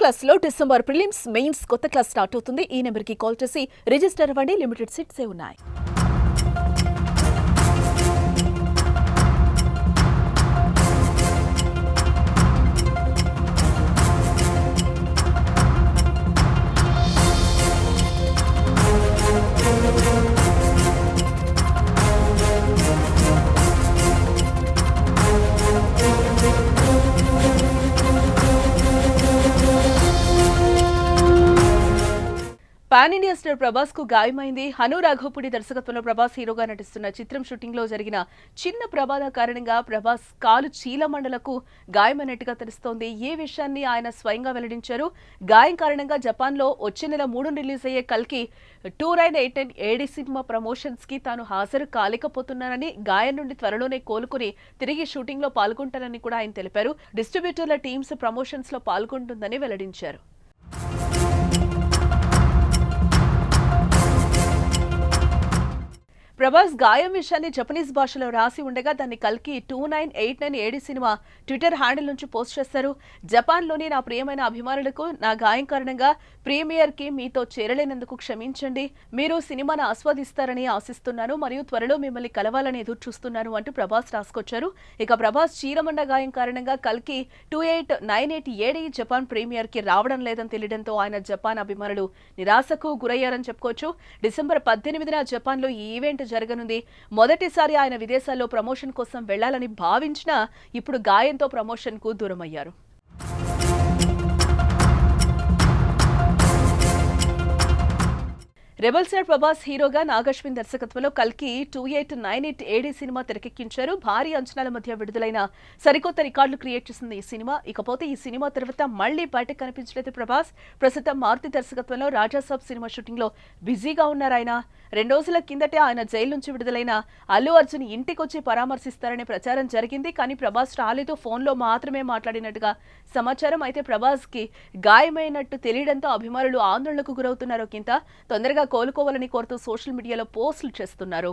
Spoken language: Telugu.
క్లాస్ లో డిసెంబర్ ప్రిలిమ్స్ మెయిన్స్ కొత్త క్లాస్ స్టార్ట్ అవుతుంది. ఈ నెంబర్ కి కాల్ చేసి రిజిస్టర్ అవ్వండి. లిమిటెడ్ సీట్సే ఉన్నాయి. పాన్ ఇండియా స్టార్ ప్రభాస్ కు గాయమైంది. హను రాఘవపూడి దర్శకత్వంలో ప్రభాస్ హీరోగా నటిస్తున్న చిత్రం షూటింగ్ లో జరిగిన చిన్న ప్రమాద కారణంగా ప్రభాస్ కాలు చీలమండలకు గాయమైనట్టుగా తెలుస్తోంది. ఈ విషయాన్ని ఆయన స్వయంగా వెల్లడించారు. గాయం కారణంగా జపాన్ లో వచ్చే నెల 3 రిలీజ్ అయ్యే కల్కి 2989 ఏడి సినిమా ప్రమోషన్స్ కి తాను హాజరు కాలేకపోతున్నానని, గాయం నుండి త్వరలోనే కోలుకుని తిరిగి షూటింగ్ లో పాల్గొంటానని కూడా ఆయన తెలిపారు. డిస్ట్రిబ్యూటర్ల టీమ్స్ ప్రమోషన్స్ లో పాల్గొంటుందని వెల్లడించారు. ప్రభాస్ గాయం విషయాన్ని జపనీస్ భాషలో రాసి ఉండగా దాన్ని కల్కి 2989 ఏడి సినిమా ట్విట్టర్ హ్యాండిల్ నుంచి పోస్ట్ చేశారు. జపాన్లోని నా ప్రియమైన అభిమానులకు నా గాయం కారణంగా ప్రీమియర్ కి మీతో చేరలేనందుకు క్షమించండి. మీరు సినిమాను ఆస్వాదిస్తారని ఆశిస్తున్నాను మరియు త్వరలో మిమ్మల్ని కలవాలని ఎదురు చూస్తున్నాను అంటూ ప్రభాస్ రాసుకొచ్చారు. ఇక ప్రభాస్ చీలమండ గాయం కారణంగా కల్కి 2898 ఏడి జపాన్ ప్రీమియర్ కి రావడం లేదని తెలియడంతో ఆయన జపాన్ అభిమానులు నిరాశకు గురయ్యారని చెప్పుకోవచ్చు. డిసెంబర్ 18న జపాన్ లో ఈ ఈవెంట్ జరగనుంది. మొదటిసారి ఆయన విదేశాల్లో ప్రమోషన్ కోసం వెళ్లాలని భావించినా ఇప్పుడు గాయంతో ప్రమోషన్ కు దూరమయ్యారు. రెబల్ స్టార్ ప్రభాస్ హీరోగా నాగశ్విన్ దర్శకత్వంలో కల్కి 2898 ఏడి సినిమా తెరకెక్కించారు. భారీ అంచనాల మధ్య విడుదలైన సరికొత్త రికార్డులు క్రియేట్ చేసింది ఈ సినిమా. ఇకపోతే ఈ సినిమా తర్వాత మళ్లీ బయటకు కనిపించలేదు ప్రభాస్. ప్రస్తుతం మారుతి దర్శకత్వంలో రాజాసాబ్ సినిమా షూటింగ్ లో బిజీగా ఉన్నారు ఆయన. 2 రోజుల కిందటే ఆయన జైలు నుంచి విడుదలైన అల్లు అర్జున్ ఇంటికొచ్చి పరామర్శిస్తారనే ప్రచారం జరిగింది. కానీ ప్రభాస్ రాలేదు, ఫోన్లో మాత్రమే మాట్లాడినట్టుగా సమాచారం. అయితే ప్రభాస్ కి గాయమైనట్టు తెలియడంతో అభిమానులు ఆందోళనకు గురవుతున్నారు. కింద తొందరగా కోలుకోవాలని కోరుతూ సోషల్ మీడియాలో పోస్టులు చేస్తున్నారు.